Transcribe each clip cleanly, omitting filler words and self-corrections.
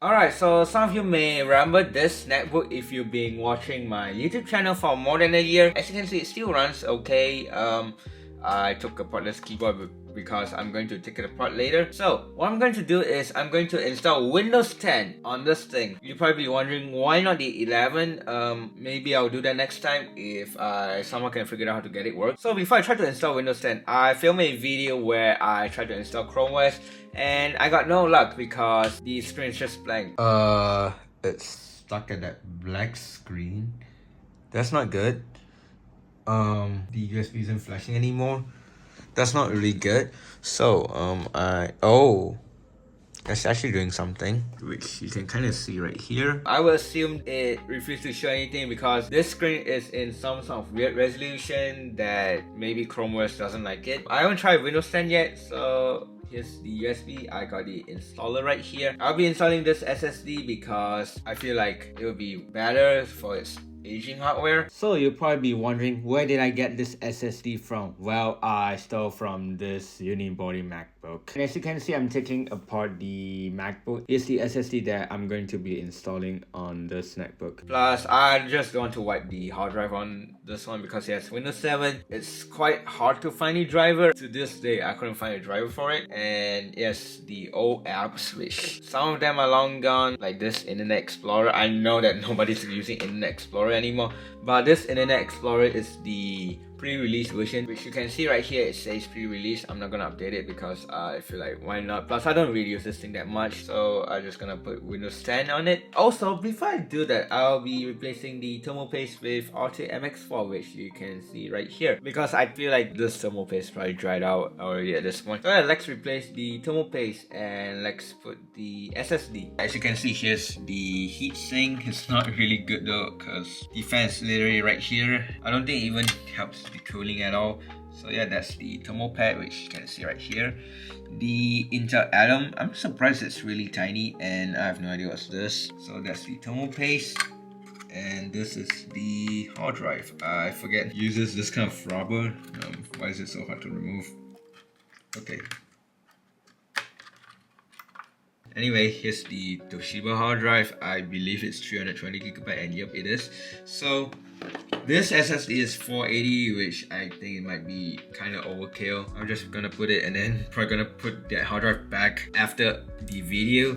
Alright, so some of you may remember this netbook if you've been watching my YouTube channel for more than a year. As you can see, it still runs okay. I took apart this keyboard because I'm going to take it apart later. So what I'm going to do is I'm going to install Windows 10 on this thing. You're probably wondering why not the 11. Maybe I'll do that next time if someone can figure out how to get it work. So before I try to install Windows 10, I filmed a video where I tried to install Chrome OS and I got no luck because the screen is just blank. It's stuck at that black screen. That's not good. The USB isn't flashing anymore. That's not really good. So that's actually doing something, which you can kind of see right here. I will assume it refused to show anything because this screen is in some sort of weird resolution that maybe Chrome OS doesn't like it. I haven't tried Windows 10 yet, so here's the USB. I got the installer right here. I'll be installing this SSD because I feel like it would be better for its aging hardware. So you'll probably be wondering, where did I get this SSD from? Well, I stole from this unibody MacBook. And as you can see, I'm taking apart the MacBook. Here's the SSD that I'm going to be installing on this netbook. Plus, I just want to wipe the hard drive on this one because it has Windows 7. It's quite hard to find a driver. To this day, I couldn't find a driver for it. And yes, the old apps, which some of them are long gone, like this Internet Explorer. I know that nobody's using Internet Explorer anymore, but this Internet Explorer is the pre-release version, which you can see right here. It says pre-release. I'm not gonna update it because I feel like why not. Plus I don't really use this thing that much, so I'm just gonna put Windows 10 on it. Also, before I do that, I'll be replacing the thermal paste with Otis MX4, which you can see right here, because I feel like this thermal paste probably dried out already at this point. So yeah, let's replace the thermal paste and let's put the SSD. As you can see, here's the heatsink. It's not really good though because the fan is literally right here. I don't think it even helps the cooling at all. So yeah, that's the thermal pad, which you can see right here. The Intel Atom, I'm surprised it's really tiny and I have no idea what's this. So that's the thermal paste, and this is the hard drive. I forget it uses this kind of rubber. Why is it so hard to remove? Okay. Anyway, here's the Toshiba hard drive. I believe it's 320GB, and yep, it is. So this SSD is 480, which I think it might be kind of overkill. I'm just gonna put it and then probably gonna put that hard drive back after the video.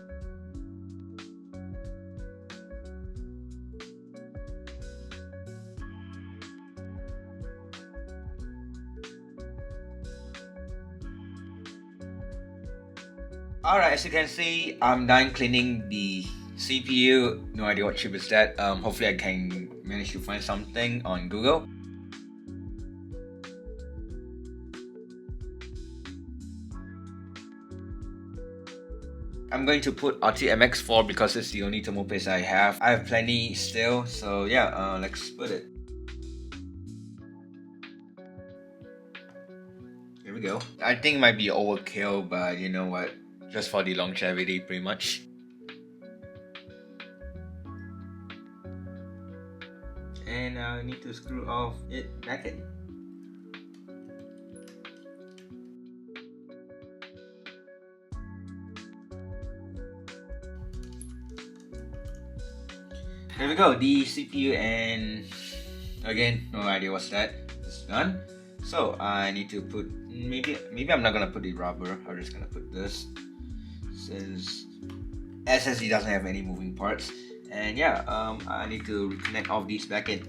Alright, as you can see, I'm done cleaning the CPU. No idea what chip is that. Hopefully I can manage to find something on Google. I'm going to put RTMX4 because it's the only thermal paste I have. I have plenty still, so yeah, let's put it. Here we go. I think it might be overkill, but you know what? Just for the longevity, pretty much. And I need to screw off it back in. There we go, the CPU, and again, no idea what's that. It's done. So I need to put, maybe I'm not gonna put the rubber. I'm just gonna put this, since SSD doesn't have any moving parts. And yeah, I need to reconnect all of these back in.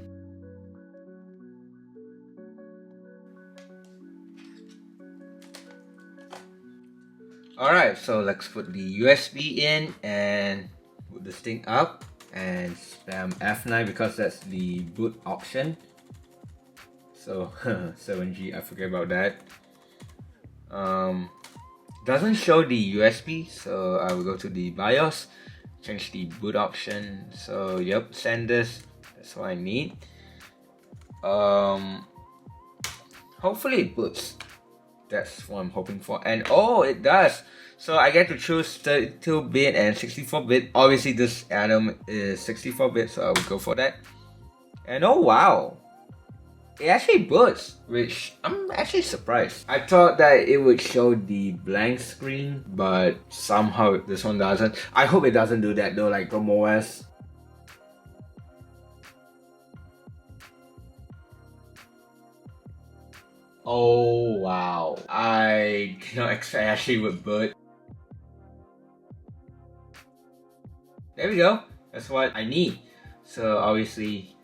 Alright, so let's put the USB in and put this thing up and spam F9 because that's the boot option. So 7G, I forget about that. Doesn't show the USB, so I will go to the BIOS, change the boot option. So yep, send this. That's what I need. Hopefully it boots. That's what I'm hoping for. And oh, it does. So I get to choose 32-bit and 64-bit. Obviously this Atom is 64-bit, so I will go for that. And oh wow, it actually boots, which I'm actually surprised. I thought that it would show the blank screen, but somehow this one doesn't. I hope it doesn't do that though, like Chrome OS. Oh wow, I did not expect actually would boot. There we go, that's what I need. So obviously,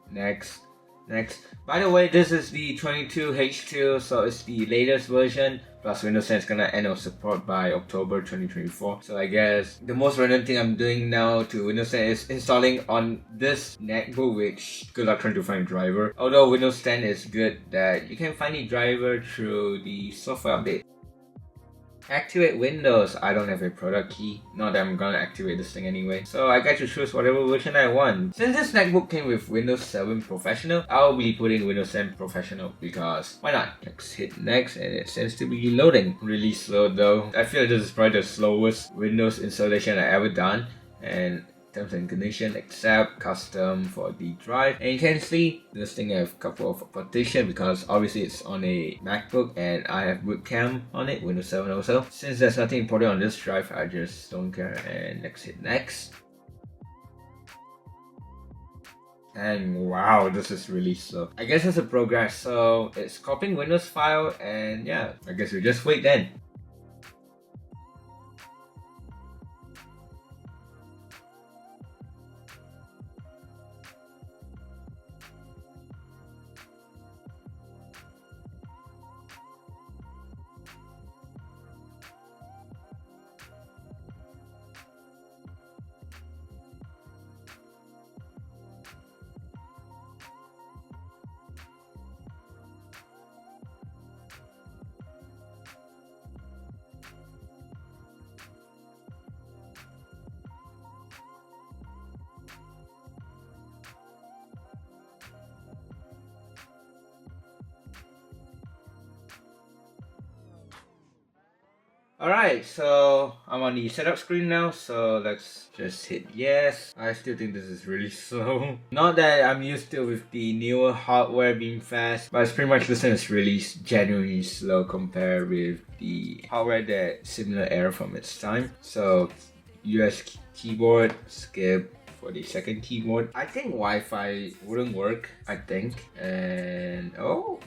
next. By the way, this is the 22H2, so it's the latest version. Plus Windows 10 is gonna end of support by October 2024. So I guess the most random thing I'm doing now to Windows 10 is installing on this Netbook, which good luck trying to find a driver. Although Windows 10 is good that you can find the driver through the software update. Activate Windows. I don't have a product key. Not that I'm gonna activate this thing anyway. So I get to choose whatever version I want. Since this MacBook came with Windows 7 Professional, I'll be putting Windows 10 Professional because why not? Let's hit next and it seems to be loading. Really slow though. I feel like this is probably the slowest Windows installation I ever done. And terms and condition, accept, custom for the drive. And you can see this thing have a couple of partition because obviously it's on a MacBook and I have bootcamp on it, Windows 7 also. Since there's nothing important on this drive, I just don't care and let's hit next. And wow, this is really slow. I guess it's a progress, so it's copying Windows file and yeah, I guess we just wait then. Alright, so I'm on the setup screen now, so let's just hit yes. I still think this is really slow. Not that I'm used to with the newer hardware being fast, but it's pretty much this thing is really genuinely slow compared with the hardware that similar era from its time. So US keyboard, skip for the second keyboard. I think Wi-Fi wouldn't work, I think. And oh,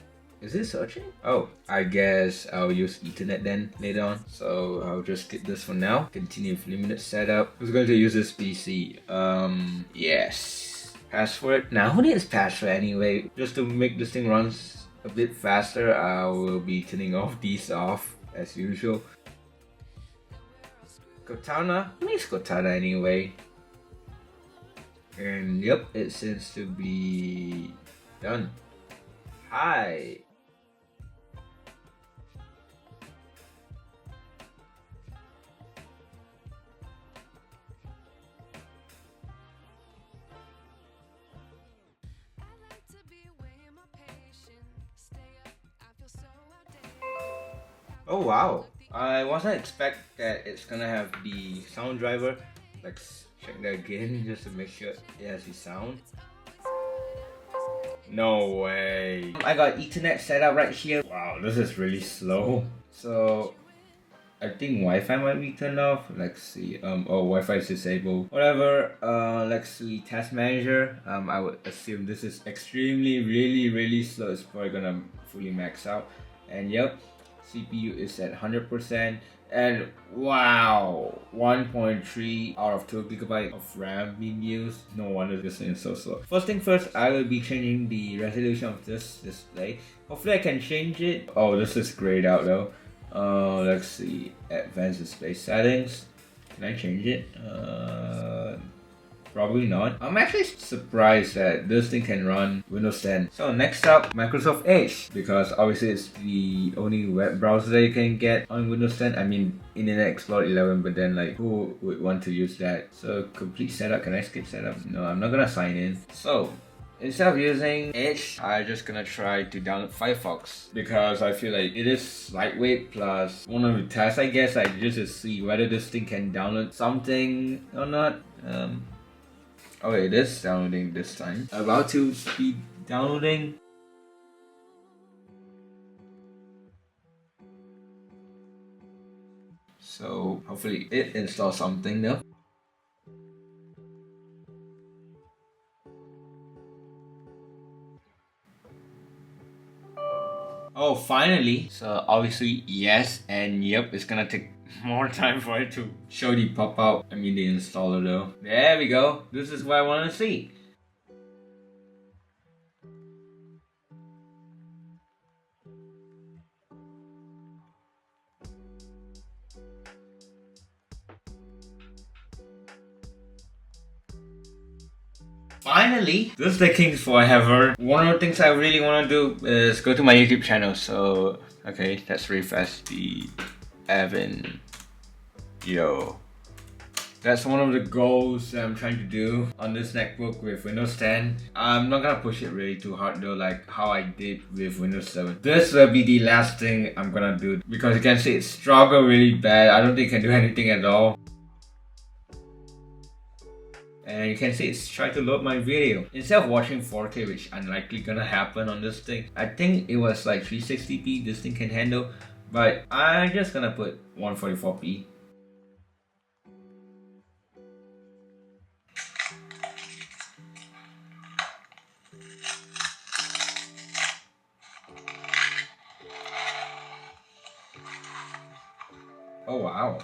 is it searching? Oh, I guess I'll use Ethernet then later on. So I'll just skip this for now. Continue with limited setup. Who's going to use this PC? Yes. Password. Now who needs password anyway? Just to make this thing run a bit faster, I will be turning off these off as usual. Cortana. Who needs Cortana anyway? And yep, it seems to be done. Hi. Oh wow, I wasn't expect that it's gonna have the sound driver. Let's check that again just to make sure it has the sound. No way. I got Ethernet set up right here. Wow, this is really slow. So I think Wi-Fi might be turned off. Let's see. Oh, Wi-Fi is disabled. Whatever. Let's see. Task manager. I would assume this is extremely, really slow. It's probably gonna fully max out. And yep, CPU is at 100%. And wow, 1.3 out of 2 GB of RAM being used. No wonder this thing is so slow. First thing first, I will be changing the resolution of this display. Hopefully I can change it. Oh, this is grayed out though. Let's see, advanced display settings. Can I change it? Probably not. I'm actually surprised that this thing can run Windows 10. So next up, Microsoft Edge, because obviously it's the only web browser that you can get on Windows 10. I mean, Internet Explorer 11, but then like who would want to use that? So complete setup. Can I skip setup? No, I'm not gonna sign in. So instead of using Edge, I'm just gonna try to download Firefox because I feel like it is lightweight, plus one of the tests I guess like just to see whether this thing can download something or not. Oh, it is downloading this time. About to be downloading. So hopefully it installs something though. Oh, finally. So obviously yes and yep, it's gonna take more time for it to show the pop-out. I mean the installer though. There we go. This is what I want to see. Finally! This is taking forever. One of the things I really want to do is go to my YouTube channel. So, okay, let's refresh the Evan. Yeoh. That's one of the goals that I'm trying to do on this Netbook with Windows 10. I'm not gonna push it really too hard though, like how I did with Windows 7. This will be the last thing I'm gonna do because you can see it struggled really bad. I don't think it can do anything at all. And you can see it's trying to load my video. Instead of watching 4K, which unlikely gonna happen on this thing, I think it was like 360p this thing can handle. But I'm just gonna put 144p. Oh wow.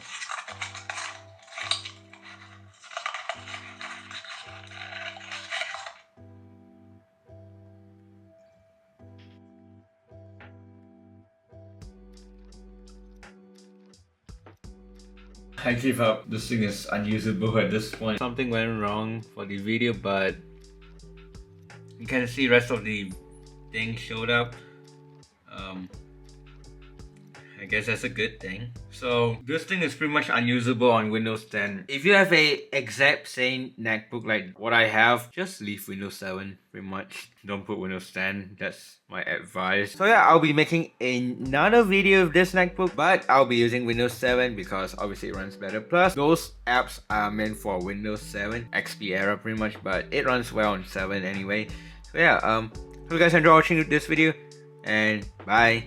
I give up. This thing is unusable at this point. Something went wrong for the video, but you can see rest of the thing showed up. I guess that's a good thing. So this thing is pretty much unusable on Windows 10. If you have a exact same Netbook like what I have, just leave Windows 7 pretty much. Don't put Windows 10. That's my advice. So yeah, I'll be making another video of this Netbook, but I'll be using Windows 7 because obviously it runs better. Plus those apps are meant for Windows 7 XP era pretty much, but it runs well on 7 anyway. So yeah, hope you guys enjoy watching this video and bye.